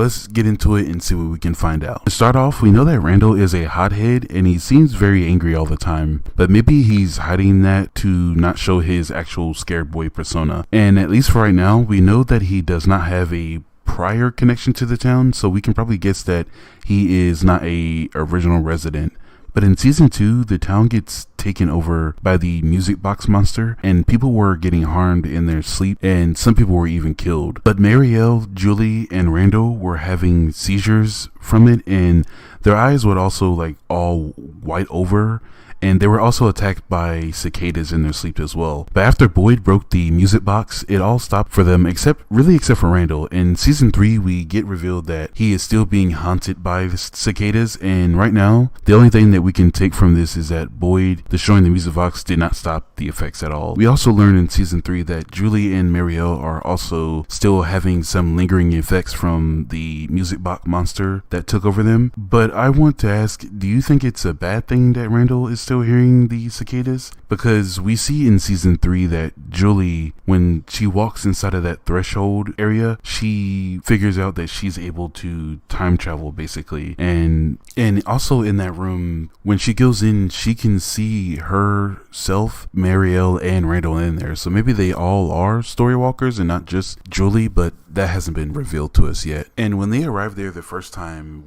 Let's get into it and see what we can find out. To start off, we know that Randall is a hothead and he seems very angry all the time, but maybe he's hiding that to not show his actual scared boy persona. And at least for right now, we know that he does not have a prior connection to the town, so we can probably guess that he is not a original resident. But in season 2, the town gets taken over by the music box monster, and people were getting harmed in their sleep, and some people were even killed. But Marielle, Julie, and Randall were having seizures from it, and their eyes would also like all white over, and they were also attacked by cicadas in their sleep as well. But after Boyd broke the music box, it all stopped for them except for Randall. In season 3, we get revealed that he is still being haunted by the cicadas, and right now, the only thing that we can take from this is that Boyd destroying the music box did not stop the effects at all. We also learned in season 3 that Julie and Marielle are also still having some lingering effects from the music box monster that took over them. But I want to ask, do you think it's a bad thing that Randall is still hearing the cicadas? Because we see in season 3 that Julie, when she walks inside of that threshold area, she figures out that she's able to time travel basically, and also in that room when she goes in, she can see herself, Marielle, and Randall in there. So maybe they all are story walkers and not just Julie, but that hasn't been revealed to us yet. And when they arrived there the first time,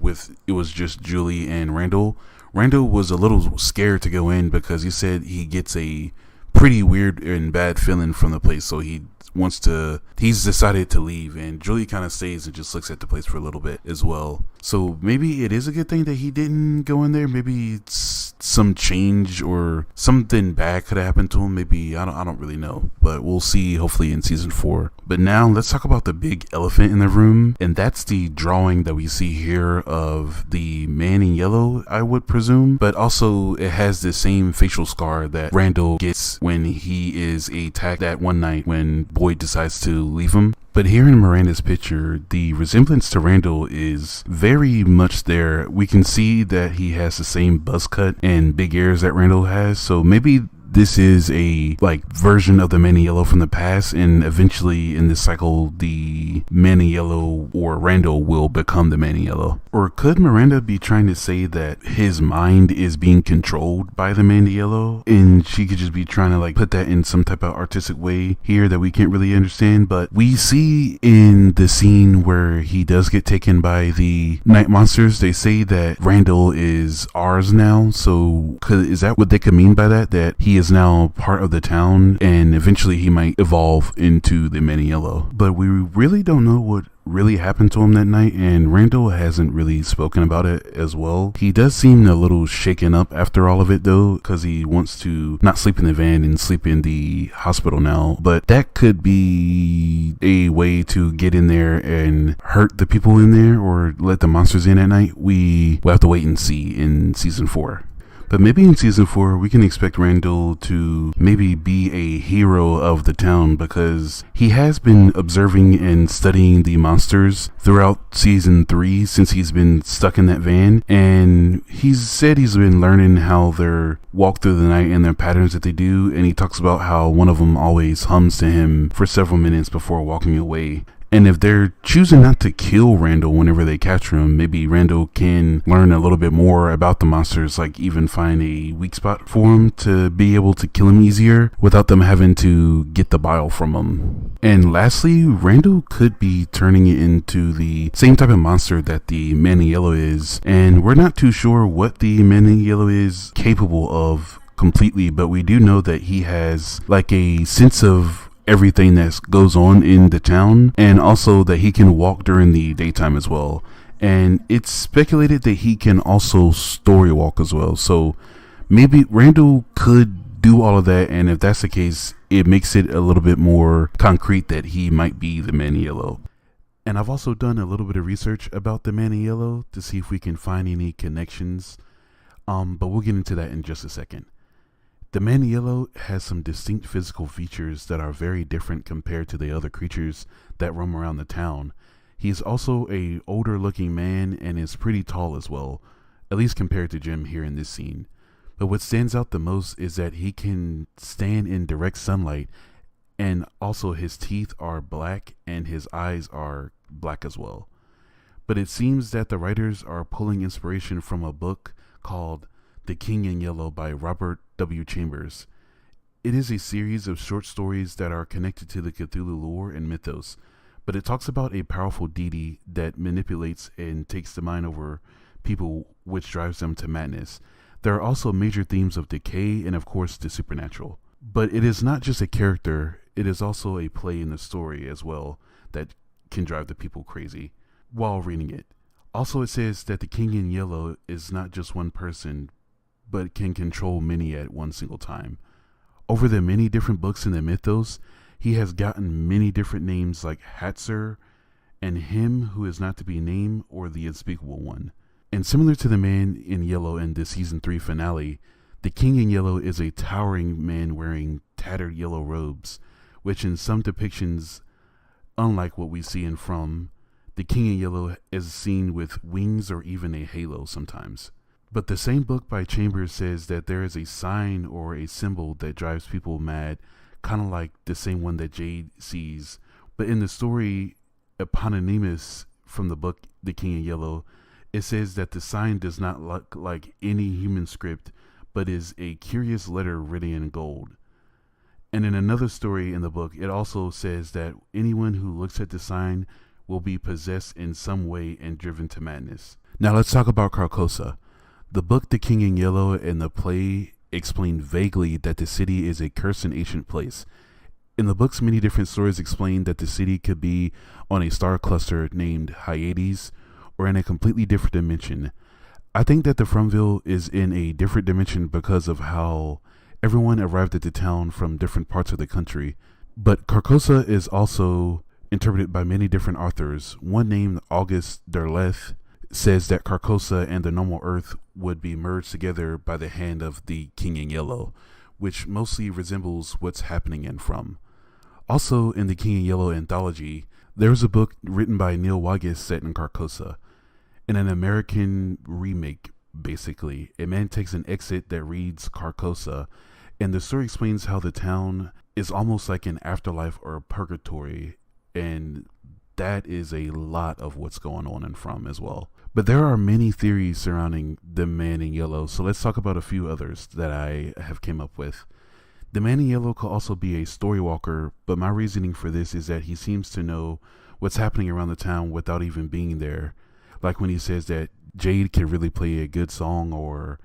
it was just Julie and Randall was a little scared to go in because he said he gets a pretty weird and bad feeling from the place, so he's decided to leave, and Julie kind of stays and just looks at the place for a little bit as well. So maybe it is a good thing that he didn't go in there. Maybe it's some change or something bad could have happened to him. Maybe, I don't really know, but we'll see hopefully in season 4. But now let's talk about the big elephant in the room, and that's the drawing that we see here of the man in yellow, I would presume, but also it has the same facial scar that Randall gets when he is attacked that one night when Boyd decides to leave him. But here in Miranda's picture, the resemblance to Randall is very much there. We can see that he has the same buzz cut and big ears that Randall has, so maybe this is a version of the man in yellow from the past, and eventually in this cycle the man in yellow or Randall will become the man in yellow. Or could Miranda be trying to say that his mind is being controlled by the man in yellow, and she could just be trying to put that in some type of artistic way here that we can't really understand? But we see in the scene where he does get taken by the night monsters, they say that Randall is ours now. So is that what they could mean by that he is now part of the town, and eventually he might evolve into the man in yellow? But we really don't know what really happened to him that night, and Randall hasn't really spoken about it as well. He does seem a little shaken up after all of it though, because he wants to not sleep in the van and sleep in the hospital now. But that could be a way to get in there and hurt the people in there or let the monsters in at night. We'll have to wait and see in season 4. But maybe in season 4, we can expect Randall to maybe be a hero of the town, because he has been observing and studying the monsters throughout season 3 since he's been stuck in that van. And he's said he's been learning how they walk through the night and their patterns that they do. And he talks about how one of them always hums to him for several minutes before walking away. And if they're choosing not to kill Randall whenever they capture him, maybe Randall can learn a little bit more about the monsters, even find a weak spot for him to be able to kill him easier without them having to get the bile from him. And lastly, Randall could be turning it into the same type of monster that the man in yellow is, and we're not too sure what the man in yellow is capable of completely, but we do know that he has a sense of everything that goes on in the town, and also that he can walk during the daytime as well. And it's speculated that he can also story walk as well. So maybe Randall could do all of that, and if that's the case, it makes it a little bit more concrete that he might be the man in yellow. And I've also done a little bit of research about the man in yellow to see if we can find any connections, but we'll get into that in just a second. The man in yellow has some distinct physical features that are very different compared to the other creatures that roam around the town. He is also a older looking man and is pretty tall as well, at least compared to Jim here in this scene. But what stands out the most is that he can stand in direct sunlight, and also his teeth are black and his eyes are black as well. But it seems that the writers are pulling inspiration from a book called The King in Yellow by Robert W. Chambers. It is a series of short stories that are connected to the Cthulhu lore and mythos, but it talks about a powerful deity that manipulates and takes the mind over people, which drives them to madness. There are also major themes of decay and, of course, the supernatural. But it is not just a character, it is also a play in the story as well that can drive the people crazy while reading it. Also, it says that the King in Yellow is not just one person, but can control many at one single time. Over the many different books in the mythos, he has gotten many different names like Hatzer and Him Who Is Not to Be Named or the Unspeakable One. And similar to the Man in Yellow in the season 3 finale, the King in Yellow is a towering man wearing tattered yellow robes, which in some depictions, unlike what we see in From, the King in Yellow is seen with wings or even a halo sometimes. But the same book by Chambers says that there is a sign or a symbol that drives people mad, kind of like the same one that Jade sees. But in the story eponymous from the book The King in Yellow, it says that the sign does not look like any human script, but is a curious letter written in gold. And in another story in the book, it also says that anyone who looks at the sign will be possessed in some way and driven to madness. Now let's talk about Carcosa. The book The King in Yellow and the play explain vaguely that the city is a cursed and ancient place. In the books, many different stories explain that the city could be on a star cluster named Hyades or in a completely different dimension. I think that the Fromville is in a different dimension because of how everyone arrived at the town from different parts of the country. But Carcosa is also interpreted by many different authors. One named August Derleth says that Carcosa and the normal Earth would be merged together by the hand of the King in Yellow, which mostly resembles what's happening in From. Also, in the King in Yellow anthology, there's a book written by Neil Waggis set in Carcosa. In an American remake, basically, a man takes an exit that reads Carcosa, and the story explains how the town is almost like an afterlife or a purgatory, and that is a lot of what's going on in From as well. But there are many theories surrounding the Man in Yellow, so let's talk about a few others that I have came up with. The Man in Yellow could also be a story walker, but my reasoning for this is that he seems to know what's happening around the town without even being there. Like when he says that Jade can really play a good song or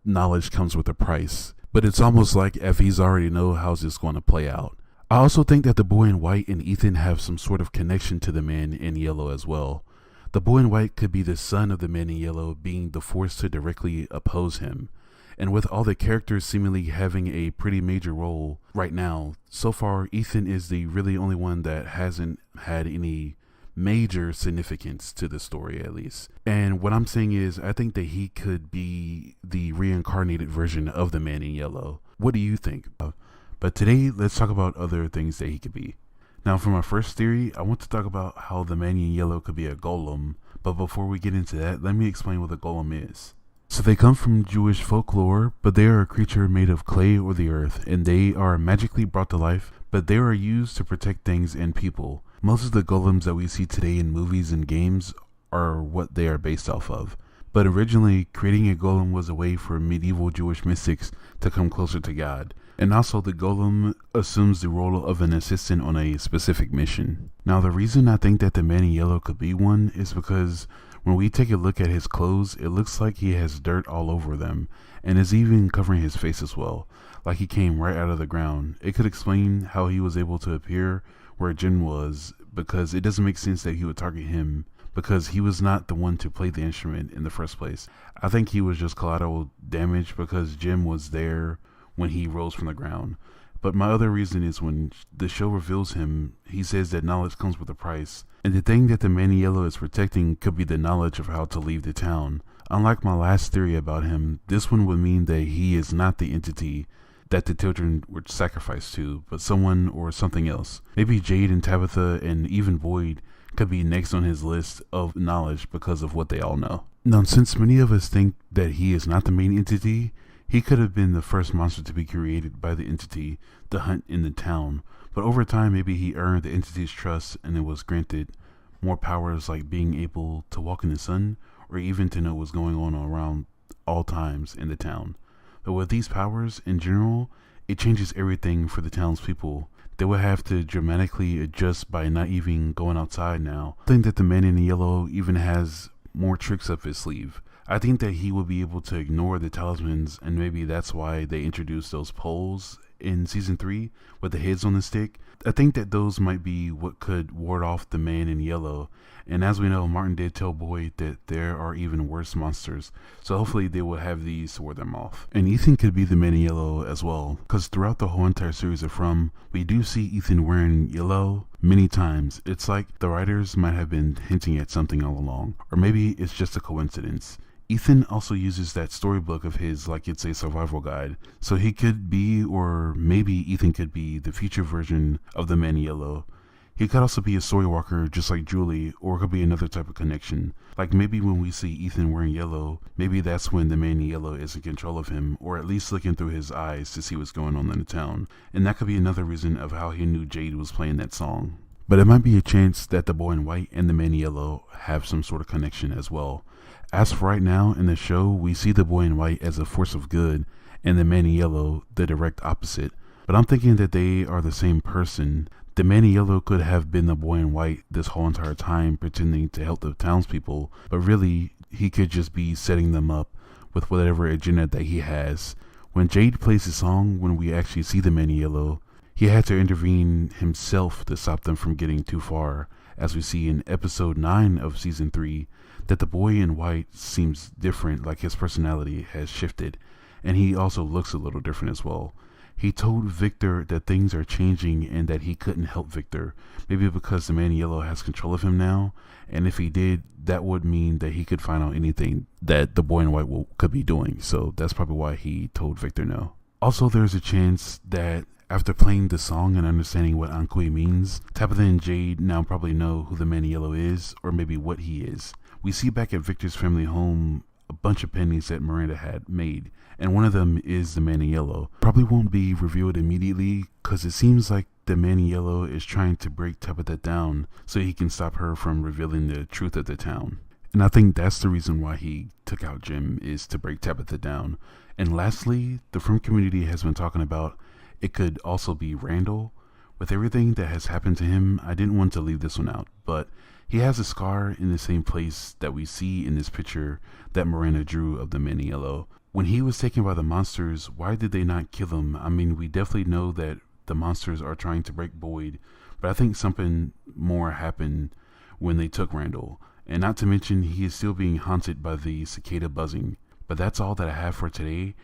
knowledge comes with a price. But it's almost like if he's already know how's this going to play out. I also think that the boy in white and Ethan have some sort of connection to the Man in Yellow as well. The boy in white could be the son of the Man in Yellow being the force to directly oppose him. And with all the characters seemingly having a pretty major role right now, so far Ethan is the really only one that hasn't had any major significance to the story, at least. And what I'm saying is, I think that he could be the reincarnated version of the Man in Yellow. What do you think? But today, let's talk about other things that he could be. Now, for my first theory, I want to talk about how the Man in Yellow could be a golem. But before we get into that, let me explain what a golem is. So they come from Jewish folklore, but they are a creature made of clay or the earth, and they are magically brought to life, but they are used to protect things and people. Most of the golems that we see today in movies and games are what they are based off of. But originally, creating a golem was a way for medieval Jewish mystics to come closer to God. And also, the golem assumes the role of an assistant on a specific mission. Now, the reason I think that the Man in Yellow could be one is because when we take a look at his clothes, it looks like he has dirt all over them, and is even covering his face as well, like he came right out of the ground. It could explain how he was able to appear where Jim was, because it doesn't make sense that he would target him, because he was not the one to play the instrument in the first place. I think he was just collateral damage because Jim was there when he rose from the ground. But my other reason is when the show reveals him, he says that knowledge comes with a price. And the thing that the Man in Yellow is protecting could be the knowledge of how to leave the town. Unlike my last theory about him, this one would mean that he is not the entity that the children were sacrificed to, but someone or something else. Maybe Jade and Tabitha and even Boyd could be next on his list of knowledge because of what they all know. Now, since many of us think that he is not the main entity, he could have been the first monster to be created by the entity to hunt in the town, but over time maybe he earned the entity's trust and it was granted more powers like being able to walk in the sun or even to know what's going on around all times in the town. But with these powers in general, it changes everything for the townspeople. They would have to dramatically adjust by not even going outside now. I think that the man in yellow even has more tricks up his sleeve. I think that he will be able to ignore the talismans, and maybe that's why they introduced those poles in season 3 with the heads on the stick. I think that those might be what could ward off the man in yellow. And as we know, Martin did tell Boyd that there are even worse monsters, so hopefully they will have these to ward them off. And Ethan could be the man in yellow as well, because throughout the whole entire series of From, we do see Ethan wearing yellow many times. It's like the writers might have been hinting at something all along, or maybe it's just a coincidence. Ethan also uses that storybook of his like it's a survival guide, so he could be, or maybe Ethan could be, the future version of the man in yellow. He could also be a story walker just like Julie, or it could be another type of connection. Like maybe when we see Ethan wearing yellow, maybe that's when the man in yellow is in control of him, or at least looking through his eyes to see what's going on in the town. And that could be another reason of how he knew Jade was playing that song. But it might be a chance that the boy in white and the man in yellow have some sort of connection as well. As for right now in the show, we see the boy in white as a force of good and the man in yellow the direct opposite. But I'm thinking that they are the same person. The man in yellow could have been the boy in white this whole entire time pretending to help the townspeople, but really he could just be setting them up with whatever agenda that he has. When Jade plays the song, when we actually see the man in yellow, he had to intervene himself to stop them from getting too far, as we see in episode 9 of season 3, that the boy in white seems different, like his personality has shifted, and he also looks a little different as well. He told Victor that things are changing and that he couldn't help Victor, maybe because the man in yellow has control of him now, and if he did, that would mean that he could find out anything that the boy in white could be doing, so that's probably why he told Victor no. Also, there's a chance that after playing the song and understanding what Ankui means, Tabitha and Jade now probably know who the man in yellow is, or maybe what he is. We see back at Victor's family home a bunch of pennies that Miranda had made, and one of them is the man in yellow. Probably won't be revealed immediately, because it seems like the man in yellow is trying to break Tabitha down so he can stop her from revealing the truth of the town. And I think that's the reason why he took out Jim, is to break Tabitha down. And lastly, the From community has been talking about it could also be Randall. With everything that has happened to him, I didn't want to leave this one out, but he has a scar in the same place that we see in this picture that Miranda drew of the man in yellow. When he was taken by the monsters, why did they not kill him? I mean, we definitely know that the monsters are trying to break Boyd, but I think something more happened when they took Randall. And not to mention, he is still being haunted by the cicada buzzing. But that's all that I have for today.